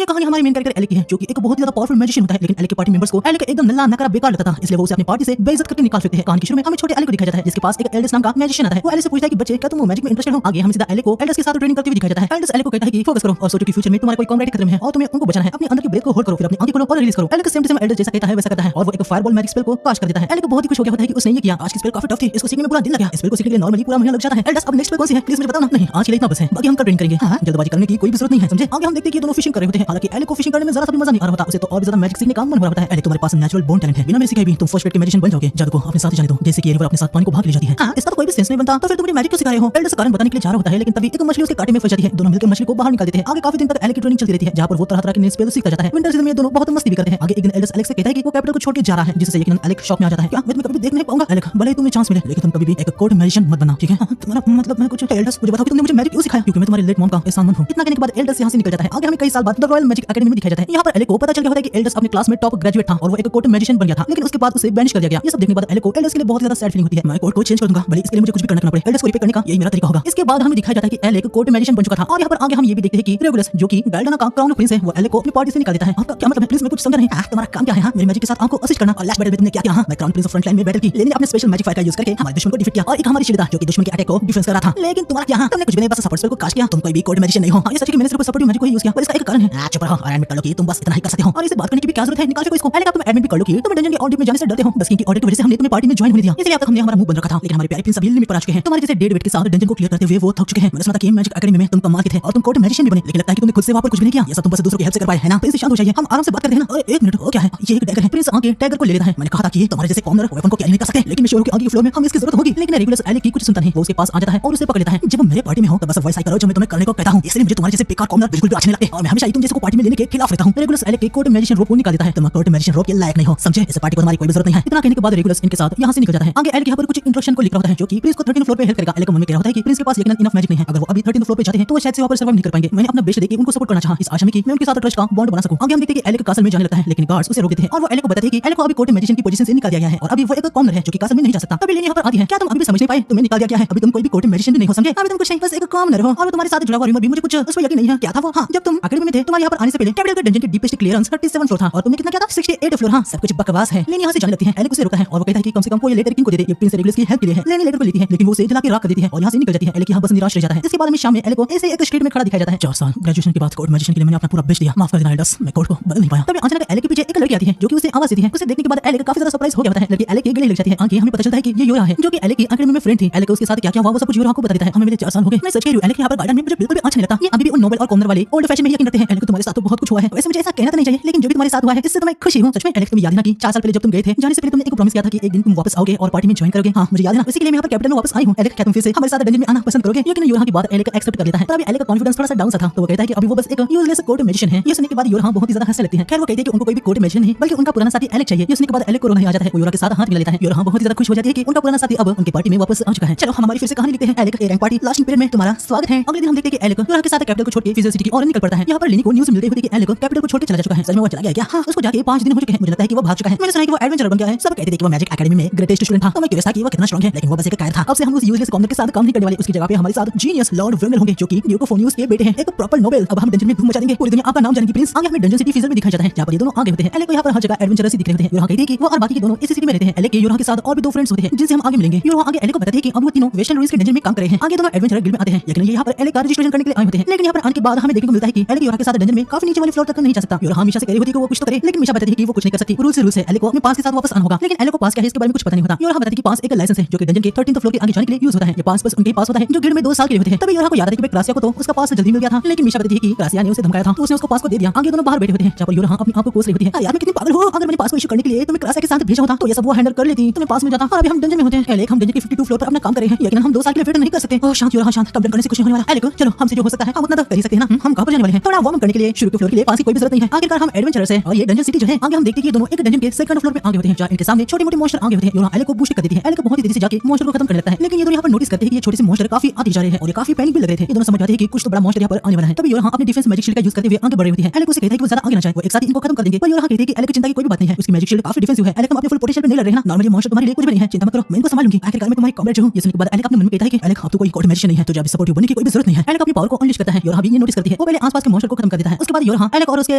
ये कहानी हमारे मेन कैरेक्टर एलेक की है, जो कि एक बहुत ही ज्यादा पावरफुल मैजिशियन होता है, लेकिन एलेक के पार्टी मेंबर्स को एलेक एकदम नल्ला नकरा बेकार लगता था, इसलिए वो उसे अपनी पार्टी से बेइज्जत करके निकाल फेंकते हैं। कहानी के शुरू में हमें छोटे एलेक को दिखाया जाता है, जिसके पास एक एल्डस नाम का मैजिशियन आता है। वो एलेक से पूछता है कि बच्चे क्या तुम मैजिक में इंटरेस्टेड हो? आगे हम सीधा एलेक को एल्डस के साथ ट्रेनिंग करते हुए दिखाया जाता है। एल्डस एलेक को कहता है कि फोकस करो और सोचो कि फ्यूचर में तुम्हारा कोई कॉमरेड खतरे में है और तुम्हें उनको बचाना है। अपने अंदर की ब्रेथ को होल्ड करो, फिर अपनी आंखें खोलो और रिलीज करो। एलेक सेम टू सेम एल्डस जैसा कहता है वैसा करता है और वो एक फायरबॉल मैजिक स्पेल को कास्ट कर देता है। एलेक बहुत ही खुश हो गया होता है कि उसने ये किया। आज की स्पेल काफी टफ थी, इसको सीखने में पूरा दिन लग गया। स्पेल को सीखने के लिए नॉर्मली पूरा महीना लग जाता है। एल्डस अब नेक्स्ट स्पेल कौन सी है प्लीज मुझे बताओ ना। नहीं आज के लिए इतना बस है, बाकी हम कल ट्रेनिंग करेंगे। हां जल्दबाजी करने की कोई भी जरूरत नहीं है, समझे। आगे हम देखते हैं कि ये दोनों फिशिंग कर रहे होते हैं। हालांकि एलेक को फिशिंग करने में जरा सा भी मजा नहीं आ रहा होता, उसे तो और भी ज्यादा मैजिक सीखने का मन हो रहा होता है। एलेक तुम्हारे पास नेचुरल बोर्न टैलेंट है, बिना मेरे सिखाए भी तुम फर्स्ट पेड के मैजिशियन बन जाओगे। जादू को अपने साथ ही जाने दो, जैसे कि ये रिवर अपने साथ पानी को भाग ले जाती है। इसका तो कोई भी सेंस नहीं बनता, तो फिर तुम मुझे मैजिक क्यों सिखा रहे हो? एल्डस कारण बताने के लिए जा रहा होता है, लेकिन तभी एक मछली उसके कांटे में फंस जाती है। दोनों मिलकर मछली को बाहर निकाल देते हैं। आगे काफी दिन तक एलेक की ट्रेनिंग चलती रहती है, जहां पर वो तरह तरह के नए स्पेल सीखता जाता है। विंटर सीजन में ये दोनों बहुत मस्ती भी करते हैं। आगे एक दिन एल्डस एलेक से कहता है कि वो कैपिटल को छोड़ के जा रहा है, जिससे यकीनन एलेक शॉक में आ जाता है। क्या मैं तुम्हें कभी देख नहीं पाऊंगा? एलेक भले ही तुम्हें चांस मिले, लेकिन तुम कभी भी एक कोर्ट मैजिशियन मत बनना, ठीक है? तुम्हारा मतलब मैं कुछ एल्डस मुझे बताओ कि तुमने मुझे मैजिक क्यों सिखाया? क्योंकि मैं तुम्हारे लेट मॉम का एहसानमंद हूं। इतना कहने के बाद एल्डस यहां से निकल जाता है। आगे हमें कई साल बाद द रॉयल मैजिक एकेडमी में दिखाया जाता है। यहां पर एलेक को पता चल गया होता है कि एल्डस अपने क्लास में टॉप ग्रेजुएट था और वो एक कोर्ट मैजिशियन बन गया था, लेकिन उसके बाद उसे बेंच कर दिया गया। ये सब देखने के बाद एलेक को एल्डस के लिए बहुत ज्यादा सैड फीलिंग होती है। मैं कोर्ट को चेंज कर दूंगा, भले इसके लिए मुझे कुछ भी करना पड़े। एल्डस को रिपेयर करने का यही मेरा तरीका होगा। इसके बाद हमें दिखाया जाता है कि एलेक कोर्ट मैजिशियन बन चुका था। और यहां पर आगे हम ये भी देखते हैं कि रेगुलस, जो कि गाल्डना का क्राउन प्रिंस है, वो एलेक को अपनी पार्टी से निकाल देता है। आपका क्या मतलब है? प्लीज मैं कुछ समझ नहीं। तुम्हारा काम क्या है? मेरे मैजिक के साथ आपको असिस्ट करना। और लास्ट बैटल में तुमने क्या किया? मैं क्राउन प्रिंस फ्रंट लाइन में बैटल की, लेकिन अपने स्पेशल मैजिक फायर का यूज करके हमारे दुश्मन को डिफीट किया और एक हमारी शील्ड था जो कि दुश्मन के अटैक को डिफेंस कर रहा था। लेकिन तुम्हारा क्या? तुमने कुछ भी नहीं, बस सपोर्ट स्पेल को कास्ट किया। तुम कोई भी कोर्ट मैजिशियन नहीं हो। ये सच है कि मैंने सिर्फ सपोर्टिव मैजिक को ही यूज किया, पर इसका एक कारण है। चुप रहो और एडमिट कर लो कि तुम बस इतना ही कर सकते हो और इसे बात करने की भी क्या जरूरत है? निकाल फेंको इसको। एलेक अब तुम एडमिट भी कर लो कि तुम डंजन के ऑडिट में जाने से डरते हो। बस इनकी ऑडिट की वजह से हमने तुम्हें पार्टी में ज्वाइन होने दिया, इसलिए अब तक हमने हमारा मुंह बंद रखा था। लेकिन हमारे प्यारे प्रिंस अभी लिमिट पर आ चुके हैं। तुम्हारे जैसे डेड वेट के साथ डंजन को क्लियर करते हुए वो थक चुके हैं। मैंने सुना था कि मैजिक एकेडमी में तुम कमाल के थे और तुम कोर्ट मैजिशियन भी बने, लेकिन लगता है कि तुमने खुद से वहां पर कुछ भी नहीं किया। ये सब तुम बस दूसरों की हेल्प से कर पाए, है ना? प्रिंस शांत हो जाइए, हम आराम से बात करते हैं ना। अरे एक मिनट, वो क्या है? ये एक डैगर है। प्रिंस आगे डैगर को ले लेता है। मैंने कहा था कि तुम्हारे जैसे कॉमनर वेपन को कैरी नहीं कर सकते, लेकिन मैं श्योर हूं कि आगे के फ्लो में हम इसकी जरूरत होगी। लेकिन रेगुलर एलेक की कुछ सुनता नहीं, वो उसके पास आ जाता है और उसे पकड़ लेता है। जब मेरे पार्टी में हो तब बस वॉइस आई करो जो मैं तुम्हें करने को कहता हूं, इसलिए मुझे तुम्हारे जैसे बेकार कॉमनर बिल्कुल भी अच्छे नहीं लगते और मैं हमेशा ही तुम जैसे को पार्टी में लेने के खिलाफ रहता हूं। रेगुलर एलेक के कोर्ट मैजिशियन रोप को निकाल देता है। तुम कोर्ट मैजिशियन रोप के लायक नहीं हो, समझे? इस पार्टी को तुम्हारी कोई जरूरत नहीं है। इतना कहने के बाद रेगुलर इनके साथ यहां से निकल जाता है। आगे एलेक यहां पर कुछ इंस्ट्रक्शन को लिख रहा होता है, जो कि प्रिंस को 13th फ्लोर पे हेल्प करेगा। एलेक मन में कह रहा होता है कि प्रिंस के पास यकीनन इनफ मैजिक नहीं है। अगर वो अभी 13th फ्लोर पे जाते हैं तो वो शायद से वहां पर सर्वाइव नहीं कर पाएंगे। मैंने अपना बेस्ट देके उनको सपोर्ट करना चाहा, इस आशा में कि मैं उनके साथ ट्रस्ट का बॉन्ड बना सकूं। आगे हम देखते हैं कि एलेक कासल में जाने लगता है, लेकिन गार्ड्स उसे रोक देते हैं और वो एलेक को बताते हैं कि एलेक को अभी कोर्ट मैजिशियन की पोजीशन से निकाल दिया गया है और अभी वो एक कॉमनर है जो कि कासल में नहीं जा सकता। तभी लेनी यहां पर आती है। क्या तुम अभी भी समझ नहीं पाए? तुम्हें निकाल दिया गया है, अभी तुम कोई भी कोर्ट मैजिशियन भी नहीं हो, समझे? अभी तुम कुछ नहीं, बस एक कॉमनर हो और तुम्हारे साथ जुड़ा हुआ र्यूमर भी मुझे कुछ उस पर यकीन नहीं है। क्या था वो? हां, जब तुम एकेडमी में थे तुम्हारे यहां पर आने से पहले कैपिटल के डंजन के डीपेस्ट क्लियरेंस 37 फ्लोर था और तुमने कितना किया था? 68 फ्लोर। हां, सब कुछ बकवास है। लेनी यहां से जाने लगती है। एलेक उसे रोकता है और वो कहता है कि कम से कम कोई लेटर किनको दे दे, ये प्रिंस रेगुलस की हेल्प के लिए है। लेनी लेटर को लेती है, लेकिन वो उसे जला के राख कर देती है और यहां से निकल जाती है। एलेक यहां बस निराश रह जाता है। इसके बाद में शाम में एलेक को ऐसे एक स्ट्रीट में खड़ा दिखाया जाता है। 4 साल ग्रेजुएशन के बाद कोर्ट मैजिशियन के लिए मैंने अपना पूरा बेस्ट दिया, माफ कर देना एल्डस, मैं कोर्ट को बदल नहीं पाया। तभी अचानक एलेक के पीछे एक लड़की आती है जो कि उसे आवाज देती है। उसे देखने के बाद एलेक काफी ज्यादा सरप्राइज हो गया होता है। लड़की एलेक के गले लग जाती है। आगे हमें पता चलता है कि ये योरा है जो कि एलेक की एकेडमी में फ्रेंड थी। एलेक उसके साथ क्या क्या हुआ वो सब कुछ योरा को बता देता है। हमें मिले 4 साल हो गए। मैं सच कह रही हूं, एलेक यहां पर गार्डन में मुझे बिल्कुल भी अच्छा नहीं लगता। ये अभी भी उन नोबल और कॉमनर वाले ओल्ड फैशन में ही यकीन रखते हैं। एलेक तुम्हारे साथ तो बहुत कुछ हुआ है, वैसे मुझे ऐसा कहना तो नहीं चाहिए, लेकिन जो भी तुम्हारे साथ हुआ है इससे तो मैं खुशी हूं। सच में एलेक, तुम्हें याद है ना कि 4 साल पहले जब तुम गए थे, जाने से पहले तुमने एक प्रॉमिस किया था कि एक दिन तुम वापस आओगे और पार्टी में ज्वाइन करोगे। हां मुझे याद है ना, इसी के लिए मैं यहां पर कैपिटल में वापस आई हूं। एलेक क्या तुम फिर से हमारे साथ डंजन में आना पसंद करोगे? लेकिन योरा की बात एलेक एक्सेप्ट कर लेता है। तभी एलेक का कॉन्फिडेंस थोड़ा सा डाउन सा था, तो वो कहता है कि अभी वो बस एक यूजलेस कोर्ट मैजिशियन है। ये सुनने के बाद योरा बहुत ही ज्यादा हंसने लगती है। खैर वो कहती है कि उनको कोई भी कोर्ट मैजिशियन नहीं बल्कि उनका पुराना साथी एलेक चाहिए। ये सुनने के बाद एलेक को रोना आ जाता है। वो योरा के साथ हाथ मिला लेता है। योरा बहुत ही ज्यादा खुश हो जाती है कि उनका पुराना साथी अब उनकी पार्टी में वापस आ चुका है। चलो हम हमारी फिर से कहानी लिखते हैं। Alec A rank party last period में तुम्हारा स्वागत है। अगले दिन हम देखते हैं कि एलेक योरा के साथ कैपिटल को छोड़ के फिजिकल सिटी की ओर निकल पड़ता है। यहाँ पर लिनी को न्यूज़ मिलती है कि एलेक कैपिटल को छोड़ के चला चुका है। सच में वो चला गया क्या? हाँ, उसको जाके 5 दिन हो चुके हैं। मुझे लगता है कि वो भाग चुका है। मैंने सुना है कि वो एडवेंचरर बन गया है। सब कहते थे कि वो मैजिक एकेडमी में ग्रेटेस्ट स्टूडेंट था, तो मैं क्यूरियस था कि वो कितना स्ट्रांग है, लेकिन वो बस एक कायर था। अब से हम उस यूजलेस कॉमनर के साथ काम नहीं करने वाले। उसकी जगह पे हमारे साथ जीनियस लॉर्ड वेमनर होंगे जो कि ड्यूकोफोनियस के बेटे हैं, एक प्रॉपर नोबेल। अब हम डंजन में धूम मचा देंगे, पूरी दुनिया आपका नाम जानेगी। प्रिंस आगे हमें डंजन सिटी फिजल में दिखाया जाता है जहां पर ये दोनों आगे होते हैं। एलेक को यहाँ पर हर जगह एडवेंचरस दिख रहे होते हैं। योरा कहती है कि वो और बाकी के दोनों इसी सिटी में रहते हैं। एलेक के योरा के साथ और भी 2 फ्रेंड्स होते हैं जिनसे हम आगे मिलेंगे। योरा आगे एलेक को बताती है कि अब वो तीनों वेस्टर्न रूइंस के डंजन में काम कर रहे हैं। आगे दोनों एडवेंचरर गिल्ड में आते हैं, लेकिन ये यहाँ पर एलेक का रजिस्ट्रेशन करने के लिए आए होते हैं। लेकिन यहाँ पर आने के बाद हमें देखने को मिलता है कि एलेक योरा के साथ डंजन में काफी नीचे वाले फ्लोर तक नहीं जा सकता। योरा हमेशा से कह रही होती है कि वो कुछ तो करे, लेकिन मिशा बताती है कि वो कुछ नहीं कर सकती। रूल से एलेक को अपने पास के साथ वापस आना होगा। लेकिन एलेक को पास क्या है इसके बारे में कुछ पता नहीं होता। योरा बताती है कि पास एक लाइसेंस है जो कि डंजन के 13th फ्लोर के आगे जाने के लिए यूज होता है। ये पास बस उनके पास होता है जो गिल्ड में 2 साल के लिए होते हैं। तभी योरा को याद है कि क्रासिया को तो उसका पास जल्दी मिल गया था, लेकिन मिशा बताती है कि क्रासिया ने उसे धमकाया था तो उसने उसको पास को दे दिया। आगे दोनों बाहर बैठे होते हैं जहां पर योरा अपने आप को कोस रही होती है। अरे यार मैं कितनी पागल हूं, अगर मैंने पास को इशू करने के लिए तुम्हें क्रासिया के साथ भेजा होता तो ये सब वो हैंडल कर लेती, तुम्हें पास मिल जाता। और अभी हम डंजन में होते हैं। एलेक हम डंजन के 52 फ्लोर पर अपना काम कर रहे हैं, लेकिन हम 2 साल के लिए वेट नहीं कर सकते। ओह शांत योरा, शांत, कंप्लेंट करने से कुछ नहीं होने वाला। एलेक चलो हमसे जो हो सकता है हम उतना तो कर ही सकते हैं ना। हम कहां पर जाने वाले हैं? थोड़ा वार्म अप करने के लिए शुरू के फ्लोर के लिए पास की कोई भी जरूरत नहीं है। आखिरकार हम एडवेंचरर्स हैं और ये डंजन सिटी जो है। आगे हम देखते हैं कि ये दोनों एक डंजन के 2nd फ्लोर पे आगे होते हैं जहां इनके सामने छोटे-मोटे मॉन्स्टर आगे होते हैं। योरा एलेक को बूस्ट कर देती है। एलेक बहुत ही तेजी से जाके मॉन्स्टर को खत्म कर लेता है, लेकिन ये दोनों यहाँ पर नोटिस करते हैं कि ये छोटे से मॉन्स्टर काफी आते जा रहे हैं और ये काफी पैनिक भी लग रहे थे। ये दोनों समझ जाते हैं कि कुछ तो बड़ा मॉन्स्टर यहाँ पर आने वाला है। तभी योरा अपने डिफेंस मैजिक शील्ड का यूज करते हुए आगे बढ़ रही होती है। एलेक उसे कहता है कि वो ज्यादा आगे ना जाए, वो एक साथ इनको खत्म कर देंगे। पर योरा कहती है कि एलेक चिंता की कोई बात नहीं है, उसकी मैजिक शील्ड काफी डिफेंसिव है। एलेक हम अपने फुल पोटेंशियल पे नहीं लड़ रहे हैं ना, नॉर्मली मॉन्स्टर तुम्हारे लिए कुछ भी नहीं है, चिंता मत करो, मैं इनको संभाल लूंगी। आखिरकार मैं तुम्हारी कॉमरेड हूं। ये सुनने के बाद एलेक अपने मन में कहता है कि एलेक अब तो कोई कोर्ट मैजिशियन नहीं है, तुझे अब सपोर्टिव बनने की कोई भी जरूरत नहीं है। एलेक अपनी पावर को अनलीश करता है। योरा भी ये नोटिस करती है। वो पहले आसपास के मॉन्स्टर को खत्म कर देता है। है। उसके बाद योरहा एलेक और उसके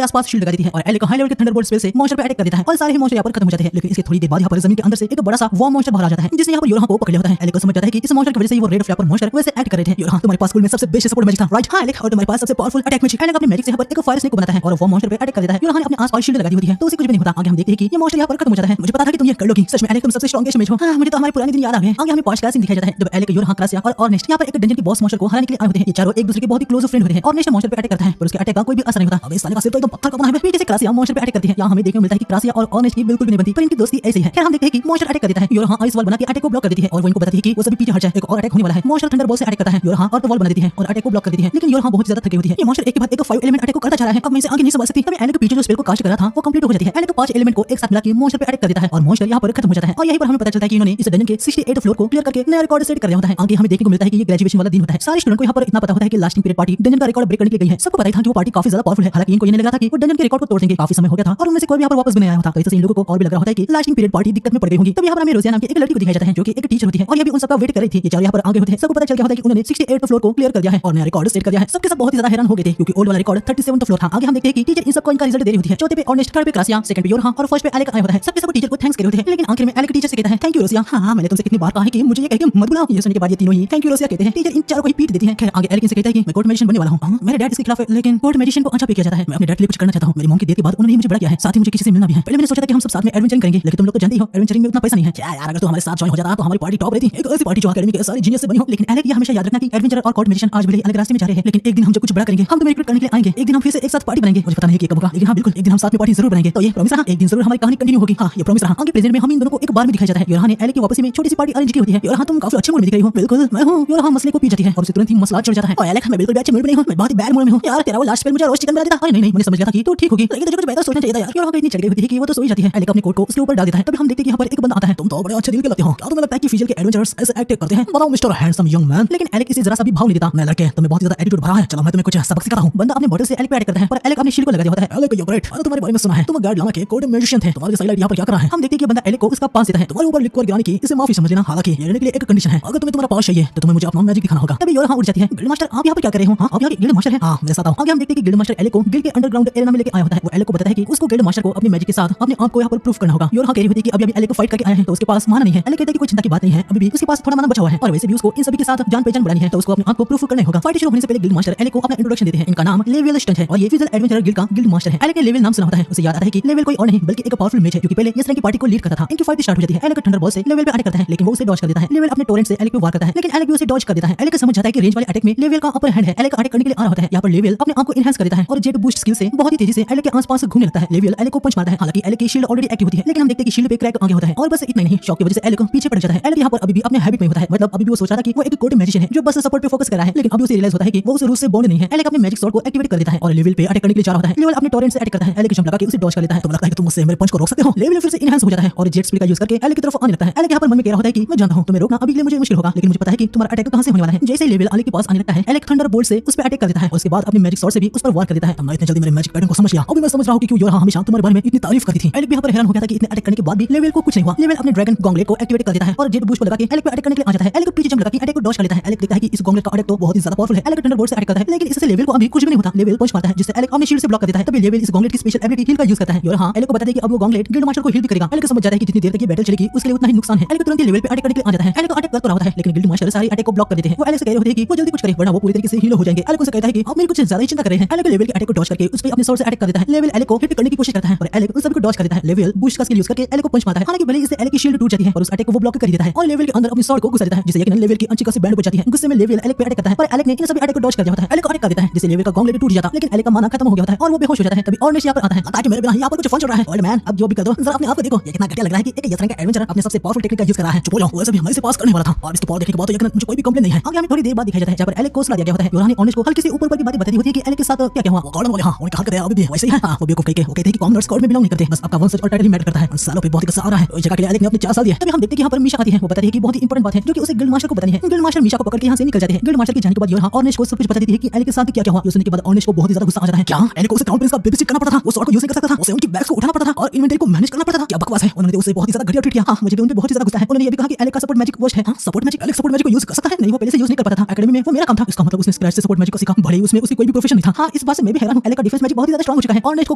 आसपास शील्ड लगा देती है और एलेक हाई लेवल के थंडरबोल्ट स्पेल से मॉन्स्टर पे अटैक कर देता है और सारे ही मॉन्स्टर यहाँ पर खत्म हो जाते हैं। लेकिन इसके थोड़ी देर बाद यहाँ पर जमीन के अंदर से एक बड़ा सा वॉर्म मॉन्स्टर बाहर आ जाता है जिसने यहाँ पर योरहा को पकड़ लिया होता है। एलेक को समझ जाता है कि इस मॉन्स्टर की वजह से वो रेड फ्लैपर मॉन्स्टर वैसे एक्ट कर रहे थे। योरहा तुम्हारे पास स्कूल में सबसे बेस्ट सपोर्ट मैजिक था, राइट? हाँ एलेक, और तुम्हारे पास सबसे पावरफुल अटैक मैजिक। एलेक अपने मैजिक से यहाँ पर एक फायर स्नेक को बनाता है और वो मॉन्स्टर पे अटैक कर देता है। योरहा ने अपने आसपास शील्ड लगा दी होती है तो उसे कुछ भी नहीं होता। आगे हम देखते हैं कि ये मॉन्स्टर यहाँ पर खत्म हो जाता है। मुझे पता था कि तुम ये कर लोगी, सच में एलेक तुम सबसे स्ट्रॉन्गेस्ट मैच हो। हाँ, मुझे तो हमारे पुराने दिन याद आ गए। आगे हमें पांच क्लास दिखाया जाता है जब एलेक, योरहा, क्रासिया और ऑर्नेस्ट यहाँ पर एक डंजन की बॉस मॉन्स्टर को हराने के लिए आए होते हैं। ये चारों एक दूसरे के बहुत ही क्लोज फ्रेंड होते हैं। ऑर्नेस्ट मॉन्स्टर पे अटैक करता है पर उसके अटैक का कोई भी असर नहीं होता। अब इस साले का सिर तो एकदम पत्थर का बना है। पीछे से क्रासिया मॉन्स्टर पे अटैक करती है। यहाँ हमें देखने को मिलता है कि क्रासिया और ऑर्नेस्ट की बिल्कुल भी नहीं बनती पर इनकी दोस्ती ऐसी है। खैर हम देखते हैं कि मॉन्स्टर अटैक कर देता है। योरहा आइस वॉल बना के अटैक को ब्लॉक कर देती है और वो इनको बताती है कि वो सभी पीछे हट जाए, एक और अटैक होने वाला है। मॉन्स्टर थंडरबोल्ट से अटैक करता है। योरहा और वॉल बना देती है और अटैक को ब्लॉक कर देती है। लेकिन योरहा बहुत ज्यादा थकी होती है। ये मॉन्स्टर एक के बाद एक 5 एलिमेंट अटैक को करता जा रहा है। अब मैं इसे आगे नहीं संभाल सकती। तभी एलेक के पीछे जो स्पेल को कास्ट कर रहा था वो कंप्लीट हो जाती है। एलेक 5 एलिमेंट को एक साथ मिला के मॉन्स्टर पे अटैक कर देता है और मॉन्स्टर यहाँ पर खत्म हो जाता है। और यहीं पर हमें पता चलता है कि इन्होंने इस डंजन के 68 फ्लोर को क्लियर करके नया रिकॉर्ड सेट कर दिया होता है। आगे हमें देखने को मिलता है कि ये ग्रेजुएशन वाला दिन होता है। सारे स्टूडेंट को यहाँ पर इतना पता होता है कि लास्टिंग पीरियड पार्टी डंजन का रिकॉर्ड ब्रेक करने के लिए गई है। सबको पता था कि वो पार्टी काफी ज्यादा पावरफुल है। हालांकि इनको ये नहीं लगा था कि वो डंजन के रिकॉर्ड को तोड़ देंगे। काफी समय हो गया था और उनमें से कोई भी यहाँ पर वापस भी नहीं आया होता। तो इससे इन लोगों को और भी लग रहा होता है कि लास्टिंग पीरियड पार्टी दिक्कत में पड़ गई होगी। तब यहाँ पर हमें रोजिया नाम की एक लड़की को दिखाया जाता है जो कि एक टीचर होती है और ये भी उन सबका वेट कर रही थी। ये चारों यहाँ पर आगे होते हैं। सबको पता चल गया होता है कि उन्होंने 68 फ्लोर को क्लियर कर दिया है और नया रिकॉर्ड सेट कर दिया है। सबके सब बहुत ही ज्यादा हैरान हो गए थे क्योंकि ओल्ड वाला रिकॉर्ड 37 फ्लोर था। आगे हम देखते हैं कि टीचर इन सबको इनका रिजल्ट दे रही होती है। चौथे पे ऑर्नेस्ट, थर्ड पे क्रासिया, सेकंड पे योरहा और फर्स्ट पे एलेक आया होता है। सबके सब टीचर को थैंक्स कर रहे होते हैं। लेकिन आखिर में एलेक टीचर से कहता है थैंक यू रोसिया। हाँ मैंने तुमसे कितनी बार कहा है कि मुझे ये कह के मत बुलाओ। ये सुनने के बाद ये तीनों ही थैंक यू रोसिया कहते हैं। टीचर इन चारों को ही पीट देती है। खैर आगे एलेक इनसे कहता है कि मैं कोर्ट मैजिशियन बनने वाला हूँ। मेरे डैड इसके खिलाफ है लेकिन कोर्ट मैजिशियन को अच्छा पे किया जाता है। मैं अपने डैड के लिए कुछ करना चाहता हूँ। मेरी मॉम की डेथ के बाद उन्होंने मुझे बड़ा किया है। साथ ही मुझे किसी से मिलना भी है। पहले मैंने सोचा था कि हम सब साथ में एडवेंचरिंग करेंगे लेकिन तुम लोग तो जानते ही हो एडवेंचरिंग में उतना पैसा नहीं है। क्या यार, अगर तू हमारे साथ ज्वाइन हो जाता तो हमारी पार्टी टॉप रहती। एक ऐसी पार्टी जो एकेडमी के सारे जीनियस से बनी हो। लेकिन एलेक ये हमेशा याद रखना कि एडवेंचर और कोर्ट मैजिशियन आज भले अलग रास्ते में जा रहे हैं लेकिन एक दिन हम जब कुछ बड़ा करेंगे हम तुम्हें रिक्रूट करने के लिए आएंगे। एक दिन हम फिर से एक साथ पार्टी बनाएंगे। मुझे पता नहीं कि कब होगा लेकिन हाँ बिल्कुल एक दिन हम साथ में पार्टी जरूर बनाएंगे। तो ये प्रॉमिस रहा, एक दिन जरूर हमारी कहानी कंटिन्यू होगी। हाँ ये प्रॉमिस रहा। आगे प्रेजेंट में हम इन दोनों को एक बार में दिखाया जाता है। योरहा ने एलेक की वापसी में छोटी सी पार्टी अरेंज की होती है। योरहा तुम काफी अच्छे मूड में दिख रही हो। बिल्कुल मैं हूं। योरहा मसले को पी जाती है और उसे तुरंत ही मसला चढ़ जाता है। और एलेक मैं बिल्कुल भी अच्छे मूड में नहीं हूं, मैं बहुत ही बैड मूड में हूं। यार तेरा वो लास्ट स्पेल मुझे रोस्ट चिकन बना देता। अरे नहीं मैंने समझ लिया था कि तू ठीक होगी लेकिन तुझे कुछ बेहतर सोचना चाहिए था यार। योरहा को इतनी चढ़ गई होती है कि वो तो सो ही जाती है। एलेक अपने कोट को उसके ऊपर डाल देता है। तभी हम देखते हैं कि यहाँ पर एक बंदा आता है। तुम तो बड़े अच्छे दिल के लगते हो। क्या तुम्हें लगता है कि फिजिकल के एडवेंचरर्स ऐसे एक्ट करते हैं? बताओ मिस्टर हैंडसम यंग मैन। लेकिन एलेक इसे जरा सा भी भाव नहीं देता। मैं लड़के तुम्हें बहुत ज्यादा एटीट्यूड भरा है। चलो मैं तुम्हें कुछ सबक सिखाता हूं। बंदा अपने बॉटल से एलेक पे अटैक करता है पर एलेक अपने शील्ड को लगा दिया होता है। एलेक यू ग्रेट, मैंने तुम्हारे बारे में सुना है तुम गार्ड लामा के कोर्ट मैजिशियन थे। तुम्हारे साइड यहाँ पर क्या कर रहा है? हम देखते हैं कि बंदा एलेक को उसका पास देता है। तुम्हारे ऊपर लिखकर गिराने की इसे माफी समझ लेना। हालांकि ये लेने के लिए एक कंडीशन है। अगर तुम्हें तुम्हारा पास चाहिए तो तुम्हें मुझे अपना मैजिक दिखाना होगा। तभी योरहा उठ जाती है। गिल्ड मास्टर आप यहाँ पर क्या कर रहे हो? हाँ आप यहाँ गिल्ड मास्टर है। हाँ मेरे साथ आओ। आगे हम देखते हैं कि गिल्ड मास्टर एलेक को गिल्ड के अंडरग्राउंड एरिया में लेके आया होता है। वो एलेक को बताता है कि उसको गिल्ड मास्टर को अपने मैजिक के साथ अपने आप को यहाँ पर प्रूफ करना होगा। योरहा कह रही होती है कि अभी एलेक को फाइट करके आए हैं तो उसके पास माना नहीं है। एलेक कहता है कि कोई चिंता की बात नहीं है, अभी भी उसके पास थोड़ा माना बचा हुआ है और वैसे भी उसको इन सभी के साथ जान पहचान बढ़ानी है तो उसको अपने आप को प्रूफ करना होगा। फाइट शुरू होने से पहले गिल्ड मास्टर एलेक को अपना इंट्रोडक्शन देते हैं। इनका नाम लेवल स्टंट है और ये फिजिकल एडवेंचरर गिल्ड का गिल्ड मास्टर है। एलेक ने लेवल नाम सुना होता है। उसे याद आता है कि लेवल कोई और नहीं बल्कि एक पावरफुल मेज है क्योंकि पहले इस तरह की पार्टी को लीड करता था। इनकी फाइट स्टार्ट हो जाती है। एलेक थंडरबोल्ट से लेवल पे अटैक करता है लेकिन वो उसे डॉज कर देता है। लेवल अपने टोरेंट से एलेक पे वार करता है लेकिन एलेक भी उसे डॉज कर देता है। एलेक समझ जाता है कि रेंज वाले अटैक में लेवल का अपर हैंड है। एलेक अटैक करने के लिए आ रहा होता है। यहाँ पर लेवल अपने आप को एनहांस कर देता है और जेट बूस्ट स्किल से बहुत ही तेजी से एलेक के आसपास घूमने लगता है। लेवल एलेक को पंच मारता है। हालांकि एलेक की शील्ड ऑलरेडी एक्टिव होती है लेकिन हम देखते हैं कि शील्ड पे क्रैक आ गया होता है और बस इतना नहीं, शॉक की वजह से एलेक पीछे पड़ जाता है। एलेक यहाँ पर अभी भी अपने हैबिट में होता है। मतलब अभी भी वो सोच रहा था कि वो एक कोर्ट मैजिशियन है जो बस सपोर्ट पे फोकस कर रहा है लेकिन अभी उसे रियलाइज होता है कि वो उस रूट से बॉन्ड नहीं है। एलेक अपने मैजिक स्वॉर्ड को एक्टिवेट कर देता है और लेवल पे अटैक करने के लिए जा रहा होता है। लेवल अपने टोरेंट से अटैक करता है। एलेक जंप लगा के उसे डॉज कर लेता है। तो लगता है कि तुम मुझसे मेरे पंच को रोक सकते हो। लेवल फिर से एनहांस हो जाता है और जेट स्पीड का यूज करके एलेक की तरफ आने लगता है। एलेक यहाँ पर मन में कह रहा होता है कि मैं जानता हूं तुम्हें रोकना अभी के लिए मुझे मुश्किल होगा लेकिन मुझे पता है कि तुम्हारा अटैक कहां से होने वाला है। जैसे लेवल एलेक के पास आने लगता है एलेक थंडरबोल्ट से उस पर अटैक कर देता है और उसके बाद अपने मैजिक स्वॉर्ड से भी उस पर वार कर देता है। मैं इतने जल्दी मेरे मैजिक पैटर्न को समझ गया। अभी मैं समझ रहा हूं कि क्यों योरहा हमेशा तुम्हारे बारे में इतनी तारीफ करती थी। एलेक भी यहाँ पर हैरान हो गया था कि इतने अटैक करने के बाद भी लेवल को कुछ नहीं हुआ। लेवल अपने ड्रैगन गॉन्गलेट को एक्टिवेट कर देता है और जेट बूस्ट को लगा के एलेक पे अटैक करने के लिए आ जाता है। एलेक पीछे जंप लगा के अटैक को डॉज कर लेता है। एलेक देखता है कि इस गॉन्गलेट का अटैक तो बहुत ही ज्यादा पावरफुल है। एलेक थंडरबोल्ट से अटैक करता है लेकिन इससे लेवल को अभी कुछ भी नहीं होता। लेवल पंच मारता है जिससे एलेक अपने शील्ड से ब्लॉक कर देता है। तभी लेवल इस गॉन्गलेट की स्पेशल एबिलिटी हील का यूज करता है। योरहा एलेक को बताता है कि अब वो गॉन्गलेट गिल्ड मास्टर को हील भी करेगा। एलेक समझ जाता है कि जितनी देर तक ये बैटल चलेगी उसके लिए उतना ही नुकसान है। एलेक तुरंत ही लेवल पे अटैक करने के लिए आ जाता है। एलेक अटैक कर रहा होता है लेकिन गिल्ड मास्टर सारी अटैक को ब्लॉक कर देते हैं। वो एलेक से कह रहे होते हैं कि वो जल्दी कुछ करे वरना वो पूरी तरीके से हील हो जाएंगे। एलेक उसे कहता है कि आप मेरी कुछ ज्यादा ही चिंता कर रहे हैं। एलेक लेवल के अटैक को डॉज करके उस पे अपने स्वॉर्ड से अटैक कर देता है। लेवल एलेक को हिट करने की कोशिश करता है और एलेक उन सभी को डॉज कर देता है। लेवल बूस्ट का स्किल यूज करके एलेक को पंच मारता है। हालांकि भले इससे एलेक की शील्ड टूट जाती है और उस अटैक को वो ब्लॉक कर देता है और लेवल के अंदर अपनी स्वॉर्ड को घुसा देता है जिससे यकीनन लेवल की अच्छी खासी बैंड बच जाती है। गुस्से में लेवल एलेक पे अटैक करता है पर एलेक ने इन सभी अटैक को डॉज कर दिया होता है। एलेक अटैक कर देता है जिससे लेवल का गॉन्गलेट टूट जाता है लेकिन एलेक का माना खत्म हो गया होता है और वो बेहोश हो जाता है। तभी ऑर्नेस्ट यहाँ पर आता है। लगता है कि मेरे बिना यहाँ पर कुछ फन चल रहा है। ओल्ड मैन अब जो भी कर दो जरा अपने आप को देखो। ये कितना घटिया लग रहा है कि एक यस रैंक का एडवेंचरर अपने सबसे पावरफुल टेक्निक का यूज कर रहा है। चुप हो जाओ, वैसे भी हमारे से पास करने वाला था और इसके पावर देखने के बाद तो यकीनन मुझे कोई भी कंप्लेंट नहीं है। आगे हमें थोड़ी देर बाद दिखाया जाता है जहाँ पर एलेक को सुला दिया गया होता है। योरहा ने ऑर्नेस्ट को हल्की सी ऊपर की बातें बता दी होती है कि एलेक के साथ क्या क्या हुआ। वो गॉर्डन वाले हां उनका हक है अभी भी वैसे ही है। हां वो बेवकूफ कह के वो कहते हैं कि कॉमनर्स कोड में बिलोंग नहीं करते, बस आपका वंशज और टाइटल ही मैटर करता है। उन सालों पे बहुत ही गुस्सा आ रहा है। उस जगह के लिए एलेक ने अपने 4 साल दिए। तभी हम देखते हैं कि यहाँ पर मीशा आती है। वो बताती है कि बहुत ही इंपॉर्टेंट बात है जो कि उसे गिल्ड मास्टर को बतानी है। गिल्ड मास्टर मीशा को पकड़ के यहाँ से निकल जाते हैं। गिल्ड मास्टर के जाने के बाद योरहा ऑर्नेस्ट को सब कुछ बता देती है कि एलेक के साथ क्या क्या हुआ। ये सुनने के बाद ऑर्नेस्ट को बहुत ही ज्यादा गुस्सा आ जाता है। क्या एलेक को उसे क्राउन प्रिंस का बेबी सिट करना पड़ता था, वो स्वॉर्ड को यूज नहीं कर सकता था, उसे उनकी बैग्स को उठाना पड़ता था और इन्वेंटरी को मैनेज करना पड़ता था। क्या बकवास है। उन्होंने उसे बहुत ही ज्यादा घटिया ट्रीट किया। हां मुझे भी उन पे बहुत ही ज्यादा गुस्सा है। उन्होंने ये भी कहा कि एलेक का सपोर्ट मैजिक वर्स्ट है। हां support magic, Alec support magic को यूज कर सकता है नहीं, वो पहले से यूज नहीं कर पाता था। एकेडमी में वो मेरा काम था, इसका मतलब उसने स्क्रैच से सपोर्ट मैजिक को सीखा। भले ही उसमें उसकी कोई भी प्रोफेशन नहीं था। हां इस बात से मैं भी हैरान हूं, एलेक का डिफेंस मैजिक बहुत ही ज्यादा स्ट्रांग हो चुका है और नेक्स्ट को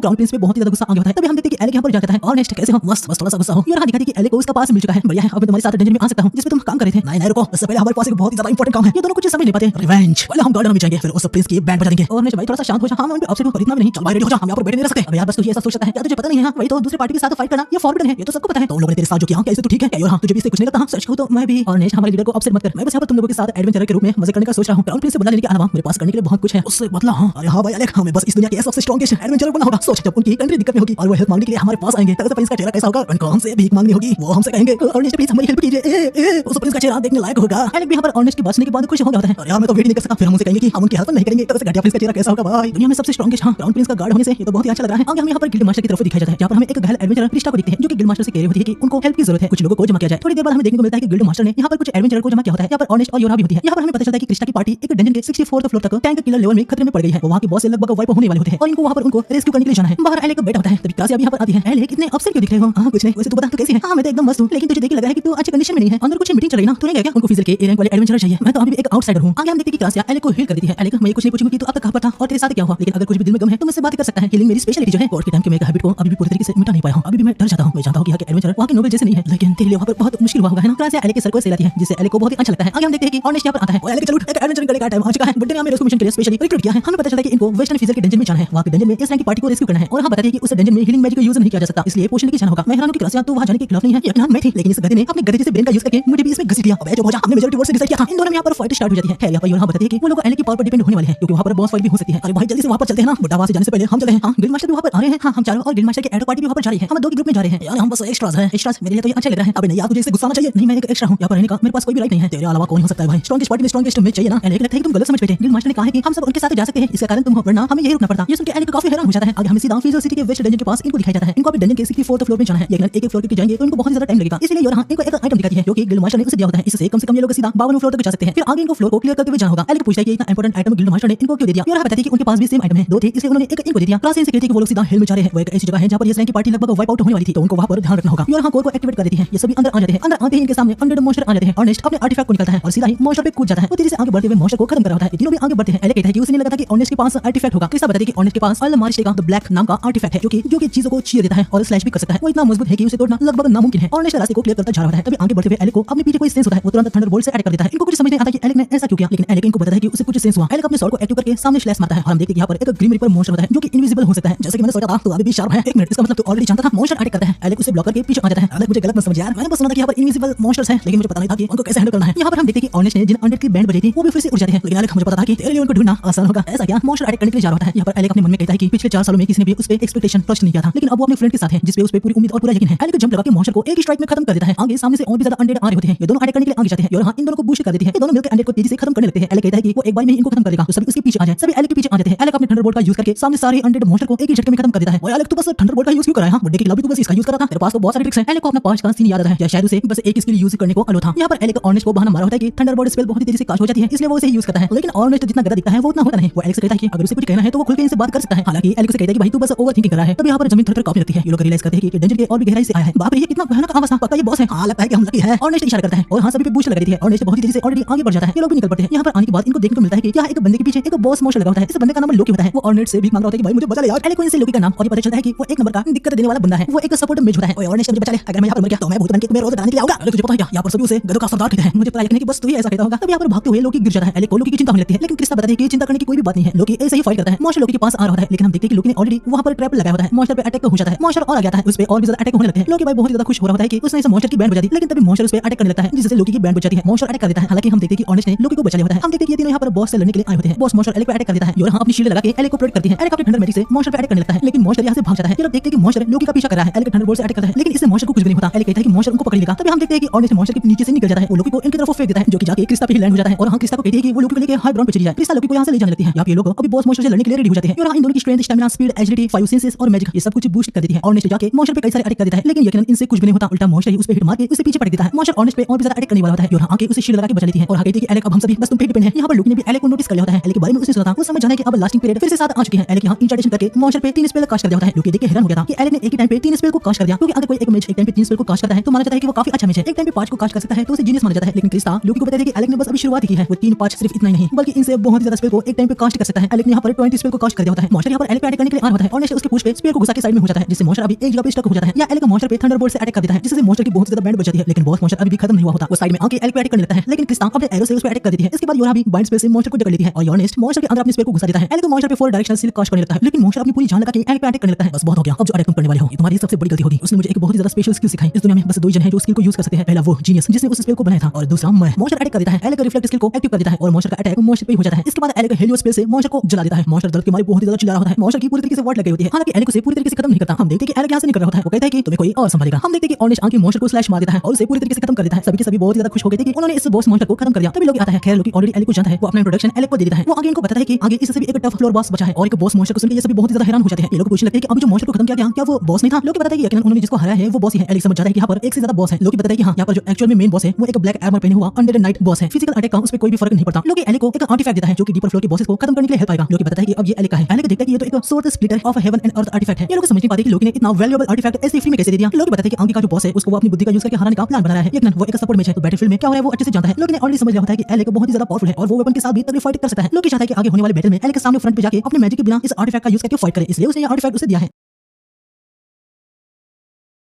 क्राउन प्रिंस पे बहुत ही ज्यादा गुस्सा आ गया होता है। तभी हम देखते हैं कि एलेक यहां पर जाता है और नेक्स्ट कैसे हो मस्त बस थोड़ा सा गुस्सा हो और दिखाती है कि एलेक को उसका पास मिल चुका है। बढ़िया है, अब मैं तुम्हारे साथ डंजन में आ सकता हूं जिसपे तुम काम कर रहे थे। नहीं रुको, उससे पहले हमारे पास एक बहुत ही ज्यादा इंपॉर्टेंट काम है। ये दोनों कुछ समझ नहीं पाते। रिवेंज। पहले हम गार्डन में जाएंगे, फिर उस प्रिंस की बैंड बजा देंगे। और नेक्स्ट भाई थोड़ा सा शांत हो जा। हां मैं अपसेट हूं पर इतना भी नहीं। चल भाई रेडी हो जा, हम यहां पर बैठे नहीं रह सकते। अब यार बस तू ये ऐसा सोच सकता है क्या तुझे पता नहीं है? हां वही तो दूसरे पार्टी के साथ फाइट करना ये फॉरवर्ड है, ये तो सबको पता है। तो उन लोगों ने तेरे साथ जो किया क्या इससे तू ठीक है? और हां तुझे भी इससे कुछ नहीं लगता? सच कहूं तो मैं भी। और नेक्स्ट हमारे लीडर को अपसेट मत कर। मैं बस यहां पर तुम लोगों के साथ एडवेंचर के रूप में मजे करने का सोच रहा हूं। क्राउन प्रिंस से बदला लेने के अलावा मेरे पास करने के लिए बहुत कुछ है। उससे बदला? हां अरे हां भाई एलेक, हमें बस इस दुनिया के सबसे स्ट्रांगेस्ट एडवेंचरर बनना होगा। सोच जब उनकी कंट्री दिक्कत में होगी और वो हेल्प मांगने के लिए हमारे पास आएंगे तब प्रिंस का चेहरा कैसा होगा? उनको हमसे भीख मांगनी होगी, वो हमसे कहेंगे अर्नेस्ट प्लीज हमारी हेल्प कीजिए। उस प्रिंस का चेहरा देखने लायक होगा। एलेक भी यहां पर अर्नेस्ट की बात सुनने के बाद खुश हो गया होता है। और यार मैं तो वेट नहीं कर सकता। फिर हम उनसे कहेंगे कि हम उनकी हेल्प नहीं करेंगे तब से घटिया प्रिंस का चेहरा कैसा होगा भाई? दुनिया में सबसे स्ट्रांगेस्ट हां क्राउन प्रिंस का गार्ड होने से ये तो बहुत ही अच्छा लग रहा है। आगे हम यहां पर गिल्ड मास्टर की तरफ दिखाया जाता है, जहां पर हमें एक घायल एडवेंचरर क्रिस्टा को देखते हैं जो कि गिल्ड मास्टर से कह रही होती है कि उनको हेल्प की जरूरत है, कुछ लोगों को जमा किया जाए। थोड़ी देर बाद हमें देखने को मिलता है कि गिल्ड मास्टर ने यहां पर कुछ एडवेंचरर को जमा किया होता है। यहां पर अर्नेस्ट और योरा भी होती है। यहां पर हमें पता चलता है कि क्रिस्टा की पार्टी एक डंजन के 64th फ्लोर तक टैंक किलर लेवल में खतरे में पड़ गई है। वो वहां के बॉस से लगभग वाइप होने वाले होते हैं और इनको वहां पर उनको रेस्क्यू करने के लिए जाना है। बाहर एलेक बैठा होता है, तभी क्रासिया भी यहां पर आती है। एलेक इतने अपसेट क्यों दिख रहे हो? हां कुछ नहीं, वैसे तू बता तू कैसी है? हां मैं तो एकदम मस्त हूं, लेकिन तुझे देख के लग रहा है कि तू अच्छी कंडीशन में नहीं है। अंदर कुछ मीटिंग चल रही है ना, तूने क्या उनको फिजिकल के ए रैंक वाले एडवेंचरर चाहिए? मैं तो अभी भी एक आउटसाइडर हूं। आगे हम देखते हैं कि क्रासिया एलेक को हील कर देती है। एलेक मैं कुछ नहीं पूछूंगी कि तू अब तक कहां पर था और तेरे साथ क्या हुआ, लेकिन अगर कुछ भी दिल में गम है तो मुझसे बात कर सकता है। हीलिंग मेरी स्पेशलिटी जो है कोर्ट के टाइम के मेरे हैबिट को अभी भी पूरी तरीके से मिटा नहीं पाया हूं। अभी भी मैं डर जाता हूं। मैं जानता हूं कि यहां के एडवेंचरर वहां के नोबल जैसे नहीं है, लेकिन तेरे लिए वहां पर बहुत मुश्किल हुआ होगा है ना। क्रासिया एलेक के सर को सहलाती है जिससे एलेक को बहुत ही अच्छा लगता है। आगे हम देखते हैं कि अर्नेस्ट यहां पर आता है और एलेक चलो एक एडवेंचर करने का टाइम आ चुका है। बट ने हमें रेस्क्यू मिशन के लिए स्पेशली रिक्रूट किया है। हमें पता चलता है कि इनको वेस्टर्न फिजर के डंजन में जाना है। वहां के डंजन में इस रैंक की पार्टी को रेस्क्यू करना है और हां बताते हैं कि उस डंजन में हीलिंग मैजिक का यूज नहीं किया जा सकता, इसलिए पोशन लेके जाना होगा। मैं हैरान हूं कि क्रासिया तो वहां जाने के खिलाफ नहीं है। यकीनन मैं थी, लेकिन इस गधे ने अपने गधे जैसे ब्रेन का यूज करके मुझे भी इसमें घसीट दिया। अबे जो हमने मेजॉरिटी वोट से डिसाइड किया था। इन दोनों में यहां पर फाइट स्टार्ट हो जाती है। यहां पर योरा बताती है कि वो लोग एलेक की पावर पर डिपेंड होने वाले हैं क्योंकि वहां पर बॉस फाइट भी हो सकती है। अरे भाई जल्दी से वहां पर चलते हैं ना, बड़ा वहां से जाने से पहले हम चले हैं। हां गिल्ड मास्टर भी वहां पर आ रहे हैं। हां हम चारों और गिल्ड मास्टर के एडो पार्टी भी वहां पर जा रही है। हम दो के ग्रुप में जा रहे हैं। यार हम बस एक्स्ट्रास है। एक्स्ट्रास मेरे लिए तो ये अच्छा लग रहा है। अबे नहीं यार तुझे इससे गुस्सा आना चाहिए। नहीं मैं एक एक्स्ट्रा हूं, यहां पर रहने का मेरे पास कोई भी राइट नहीं है। तेरे अलावा कौन हो सकता है भाई? स्ट्रांगेस्ट पार्टी में स्ट्रांगेस्ट में चाहिए ना। एलेक लगता है कि तुम गलत समझ बैठे। गिल्ड मास्टर ने कहा है कि हम सब उनके साथ जा सकते हैं, इसका कारण तुम हो, वरना हमें यही रुकना पड़ता। ये सुन के एलेक काफी हैरान हो जाता है। आगे हमें सीधा फिजर सिटी के वेस्ट डंजन के पास इनको दिखाया जाता है। इनको अभी डंजन के 64th फ्लोर में जाना है, लेकिन एक फ्लोर के जाएंगे तो इनको बहुत ज्यादा टाइम लगेगा। इसलिए योरा इनको एक आइटम दिखाती है जो कि गिल्ड मास्टर ने उसे दिया होता है। इससे कम से कम ये लोग सीधा 52 फ्लोर तक जा सकते हैं। फिर आगे इनको फ्लोर को क्लियर करते हुए जाना होगा। एलेक पूछता है कि इतना इंपॉर्टेंट आइटम गिल्ड मास्टर ने इनको क्यों दे दिया? योरा बताती है कि उनके पास भी सेम आइटम है, दो थे इसलिए उन्होंने एक इनको दे दिया। क्रासिया से कहती है कि वो लोग सीधा हेल में जा रहे हैं। वो एक ऐसी जगह है जहां पर ये रैंक की पार्टी लगभग वाइप आउट होने वाली थी, तो उनको वहां पर ध्यान रखना होगा। योरा कोर को एक्टिवेट कर देती है। ये सभी अंदर आ जाते हैं। अंदर आते ही इनके सामने अनडेड मॉन्स्टर आ जाते हैं। अर्नेस्ट अपने आर्टिफैक्ट को निकालता है और सीधा ही मॉन्स्टर पे कूद जाता है। वो तेजी से आगे बढ़ते हुए मॉन्स्टर को खत्म कर रहा होता है। तीनों भी आगे बढ़ते हैं। एलेक कहता है कि उसे नहीं लगा था कि अर्नेस्ट के पास आर्टिफैक्ट होगा। क्रिस्टा बताती है कि अर्नेस्ट के पास अलमारिश का द ब्लैक नाम का आर्टिफैक्ट है जो कि चीजों को चीर देता है और स्लैश भी कर सकता है। वो इतना मजबूत है कि उसे तोड़ना लगभग नामुमकिन है। अर्नेस्ट रास्ते को क्लियर करता जा रहा है। तभी आगे बढ़ते हुए एलेक को अपने पीछे कोई सेंस होता है। वो तुरंत थंडरबोल्ट से अटैक कर देता है। इनको कुछ समझ नहीं आता कि एलेक ने ऐसा क्यों किया, लेकिन एलेक इनको बताता है कि उसे कुछ सेंस हुआ। एलेक अपने स्वॉर्ड को एक्टिव करके सामने स्लैश मारता है और हम देखते हैं कि यहां पर एक ग्रीन रिपर मॉन्स्टर होता है जो कि इनविजिबल हो सकता है। जैसे कि मैंने सोचा था तो अभी भी शार्प है। एक मिनट, इसका मतलब तू ऑलरेडी जानता था। मॉन्स्टर अटैक करता है। एलेक उसे ब्लॉक करके पीछे आ जाता है। एलेक मुझे गलत मत समझ यार, मैंने बस सुना था कि यहां पर इनविजिबल मॉन्स्टर्स हैं, लेकिन मुझे पता नहीं था कि उनको कैसे हैंडल करना है। यहां पर हम देखते हैं कि अर्नेस्ट ने जिन अनडेड की बैंड बजाई थी वो भी फिर से उड़ जाते हैं, लेकिन एलेक मुझे पता था कि तेरे लिए उनको ढूंढना आसान होगा। ऐसा क्या? मॉन्स्टर अटैक करने के लिए जा रहा है। यहां पर एलेक अपने मन में कहता है कि पिछले 4 सालों में किसी ने भी उस पे एक्सपेक्टेशन ट्रस्ट नहीं किया था, लेकिन अब वो अपने फ्रेंड के साथ है जिस पे उस पे पूरी उम्मीद और पूरा यकीन है। एलेक जंप लगा के मॉन्स्टर को एक ही स्ट्राइक में खत्म कर देता है। आगे सामने से और भी ज्यादा अनडेड आ रहे होते हैं। ये दोनों अटैक करने के लिए आगे जाते हैं और हां इन दोनों को बूस्ट कर देती है। ये दोनों मिलकर अनडेड को तेजी से खत्म करने लगते हैं। एलेक कहता है कि वो एक बार में ही इनको खत्म कर देगा, तो सभी उसके पीछे आ जाए। सभी एलेक के पीछे आ जाते हैं। एलेक अपने थंडरबोल्ट का यूज करके सामने सारे अनडेड मॉन्स्टर को एक ही झटके में खत्म कर देता है। और एलेक तो बस थंडरबोल्ट का यूज क्यों कर रहा है? बर्थडे के खिलाफ भी तो बस इसका यूज कर रहा था। तेरे पास तो बहुत सारे ट्रिक्स हैं। एलेक को अपना पास्ट का सीन याद आता है या शायद उसे बस एक स्किल यूज करने को अलो था। यहां पर एलेक अर्नेस्ट को बहाना मारा होता है कि थंडरबोल्ट स्पेल बहुत ही तेजी से कास्ट हो जाती है, इसलिए वो उसे यूज करता है। लेकिन अर्नेस्ट जितना गधा दिखता है वो उतना होता नहीं। वो एलेक से कहता है कि अगर उसे कुछ कहना है तो वो खुल के इनसे बात कर सकता है। हालांकि एलेक से कहता है कि भाई तू बस ओवरथिंकिंग कर रहा है। तब यहां पर जमीन थर-थर कांपने लगती है। ये लोग रियलाइज करते हैं कि डंजन के और भी गहराई से आया है। बाप रे ये कितना भयानक आवाज था, पक्का ये बॉस है। हां लगता है कि हम लकी है। अर्नेस्ट इशारा करता है और हां सभी पे बूस्ट लगा देती है। अर्नेस्ट बहुत ही तेजी से ऑलरेडी आगे बढ़ जाता है। ये लोग भी निकल पड़ते हैं। यहां पर आने के बाद इनको देखने को मिलता है कि क्या एक बंदे के पीछे एक बॉस मॉन्स्टर लगा होता है। इस बंदे का नाम लोकी होता है। वो अर्नेस्ट से भीख मांग रहा होता है कि भाई मुझे बचा ले यार। एलेक को इनसे लोकी का नाम और ये पता चलता है कि वो एक नंबर का दिक्कत देने वाला बंदा है। वो एक सपोर्ट मेज होता है। ओए अर्नेस्ट मुझे बचा ले, अगर मैं यहां पर मर गया तो मैं भूत बन के तुम्हें रोज डराने के लिए आऊंगा। अरे तुझे पता है क्या यहां पर सभी उसे गधों का सरदार कहते हैं। मुझे पता है कि बस तू ही ऐसा कहता होगा। तब यहां पर भागते हुए लोकी गिर जाता है। एलेक को लोकी की चिंता होने लगती है, लेकिन क्रिस्टा बताती है कि चिंता करने की कोई भी बात नहीं है। लोकी ऐसे ही फाइट करता है। मॉन्स्टर लोकी के पास आ रहा होता है, लेकिन हम देखते हैं कि लोकी ने ऑलरेडी वहां पर ट्रैप लगाया होता है। मॉन्स्टर पे अटैक हो जाता है। मॉन्स्टर और आ गया है, उस पे और भी ज्यादा अटैक होने लगते हैं। लोकी भाई बहुत ज्यादा खुश हो रहा होता है कि उसने इस मॉन्स्टर की बैंड बजा दी, लेकिन तभी मॉन्स्टर उस पे अटैक करने लगता है जिससे लोकी की बैंड बज जाती है। मॉन्स्टर अटैक कर देता है। हालांकि हम देखते हैं कि अर्नेस्ट ने लोकी को बचा लिया होता है। हम देखते हैं कि ये तीनों यहां पर बॉस से लड़ने के लिए आए होते हैं। बॉस मॉन्स्टर एलेक पे अटैक कर देता है। योरा अपनी शील्ड लगा के एलेक को प्रोटेक्ट करती है। एलेक अपने थंडर मैजिक से मॉन्स्टर पे अटैक करने लगता है, लेकिन मॉन्स्टर यहां से भाग जाता है। ये लोग देखते हैं कि मॉन्स्टर लोकी का पीछा कर रहा है। एलेक थंडरबोल्ट से अटैक करता है, लेकिन इससे मॉन्स्टर को कुछ भी नहीं होता। एलेक कहता है कि मॉन्स्टर उनको पकड़ लेगा। तभी हम देखते हैं कि अर्नेस्ट मॉन्स्टर के नीचे से निकल जाता है। वो लोकी को इनकी तरफ फेंक देता है, जो कि जाके क्रिस्टा पे ही लैंड हो जाता है। और हां क्रिस्टा को कहती है कि वो लोकी को लेके हाई ग्राउंड पे चली जाए। क्रिस्टा लोकी को यहां से ले जाने लगती है। यहां पे ये लोग अभी बॉस मॉन्स्टर से लड़ने के लिए रेडी हो जाते हैं। योरा इन दोनों की strength, stamina, speed, agility, 5 senses और मैजिक ये सब कुछ बूस्ट कर देती है। अर्नेस्ट जाके मॉन्स्टर पे कई सारे अटैक कर देता है, लेकिन यकीनन इनसे कुछ भी नहीं होता। उल्टा मॉन्स्टर ही उस पे हिट मार के उसे पीछे पटक देता है। मॉन्स्टर अर्नेस्ट पे और भी ज्यादा अटैक करने वाला होता है। योरा आके उसे शील्ड लगा के बचा लेती है और कहती है कि एलेक अब हम सभी बस तुम पे डिपेंड है। यहां पर लोकी ने भी एलेक को नोटिस कर लिया होता है। एलेक के बारे में उसने सुना था। उस समय जाने कि अब लास्टिंग पीरियड फिर से साथ आ चुकी है। एलेक यहां इंचार्टेशन करके मॉन्स्टर पे 3 स्पेल कास्ट कर दिया होता है। लोकी देख के हैरान हो गया था कि एलेक ने एक ही टाइम पे 3 स्पेल को कास्ट कर दिया, क्योंकि अगर कोई एक मैच एक टाइम पे 3 स्पेल को कास्ट करता है तो माना जाता है कि वो काफी अच्छा मैच है। एक टाइम पे 5 को कास्ट कर सकता है तो उसे जीनियस माना जाता है। लेकिन क्रिस्टा लोकी को बताती है कि एलेक ने बस अभी शुरुआत की है। वो 3, 5 सिर्फ इतना ही नहीं बल्कि इनसे बहुत ज्यादा स्पेल को एक टाइम पे कास्ट कर सकता है। एलेक ने यहाँ पर 20 स्पेल को कास्ट कर दिया होता है। मॉन्स्टर यहाँ पर एलिक पे अटैक करने के लिए आ रहा होता है और नेक्स्ट उसके पूछ पे स्पेल को घुसा के साइड में हो जाता है, जिससे मॉन्स्टर अभी एक जगह पे स्टक हो जाता है। या एलिक मॉन्स्टर पे थंडरबोल्ट से अटैक कर देता है, जिससे मॉन्स्टर की बहुत ज्यादा बैंड बच जाती है। लेकिन बॉस मॉन्स्टर अभी भी खत्म नहीं हुआ होता। वो साइड में आके एलिक पे अटैक करने लगता है, लेकिन क्रिस्टा अपने एरो से उस पे अटैक कर देती है। इसके बाद योरा भी बाइंड स्पेल से मॉन्स्टर को जकड़ लेती है और योनेस्ट मॉन्स्टर के अंदर अपनी स्पेल को घुसा देता है। एलिक मॉन्स्टर पे 4 डायरेक्शनल सील कास्ट करने लगता है, लेकिन मॉन्स्टर अपनी पूरी जान लगा के एलिक पे अटैक करने लगता है। बस बहुत हो गया, अब जो अटैक तुम करने वाले हो ये तुम्हारी सबसे बड़ी गलती होगी। उसने मुझे एक बहुत ही ज्यादा स्पेशल स्किल सिखाई। इस दुनिया में बस 2 ही जन हैं जो स्किल को यूज कर सकते हैं। पहला वो जीनियस जिसने उस स्पेल को बनाया था और दूसरा मैं। मॉन्स्टर अटैक कर देता है, एलिक का रिफ्लेक्ट स्किल को एक्टिव कर देता है और मॉन्स्टर का अटैक मॉन्स्टर पे हो जाता है। इसके बाद एलिक हेलियो स्पेल से मॉन्स्टर को जला देता है। मॉन्स्टर दर्द के मारे बहुत ही ज्यादा चिल्ला रहा होता है। मॉन्स्टर की पूरी तरीके से वाट लग गई होती है, हालांकि एलिक उसे पूरी तरीके से खत्म नहीं करता। हम देखते हैं कि एलिक यहाँ से निकल रहा होता है। वो कहता है कि तुम्हें कोई और संभालेगा। हम देखते हैं कि ऑर्निश आके मॉन्स्टर को स्लैश मार देता है और उसे पूरी तरीके से खत्म कर देता है। सभी के सभी बहुत ज्यादा खुश हो गए थे कि उन्होंने इस बॉस मॉन्स्टर को खत्म कर दिया। तभी लोग आता है, खैर लोग ऑलरेडी एलिक को जानता है। वो अपना इंट्रोडक्शन एलिक को दे देता है। वो आगे इनको बताता है कि आगे इससे भी एक टफ फ्लोर बॉस बचा है और एक बॉस मॉन्स्टर को सुनकर ये सभी बहुत ज्यादा हैरान हो जाते हैं। ये लोग पूछने लगते हैं कि अभी जो मॉन्स्टर को खत्म किया गया क्या वो बॉस नहीं था? लोग बताते हैं कि यकीनन उन्होंने जिसको हराया है वो बॉस ही है। एलिक समझ जाता है कि यहाँ पर एक से ज्यादा बॉस है। लोग बताते हैं कि हाँ यहाँ पर जो एक्चुअल में मेन बॉस है वो एक ब्लैक आर्मर पहने हुआ अनडेड नाइट बॉस है। फिजिकल अटैक का उस पर कोई भी फर्क नहीं पड़ता। लोग एलिक को एक आर्टिफैक्ट देता है जो कि डीपर फ्लोर के बॉसेस को खत्म करने के लिए हेल्प आएगा। लोग बताता है कि अब ये एलिक का है। एलिक देखता है कि ये तो एक sword splitter of heaven and earth artefact है। ये लोग समझ नहीं पाते कि लोग ने इतना वैल्यूएबल आर्टिफैक्ट ऐसे फ्री में कैसे दे दिया। लोग बताते हैं कि आगे का जो बॉस है उसको वो अपनी बुद्धि का यूज करके हराने का प्लान बना रहा है। लेकिन वो एक सपोर्ट मैच है तो बैटलफील्ड में क्या हो रहा है वो अच्छे से जानता है। लोग ने ऑलरेडी समझ लिया होता है कि एलिक बहुत ही ज्यादा पावरफुल है और वो वेपन के साथ भी तगड़ी फाइट कर सकता है। लोग चाहता है कि आगे होने वाले बैटल में एलिक के सामने फ्रंट पे जाके अपने मैजिक के बिना इस आर्टिफैक्ट का यूज करके फाइट करे, इसलिए उसने ये आर्टिफैक्ट उसे दिया है।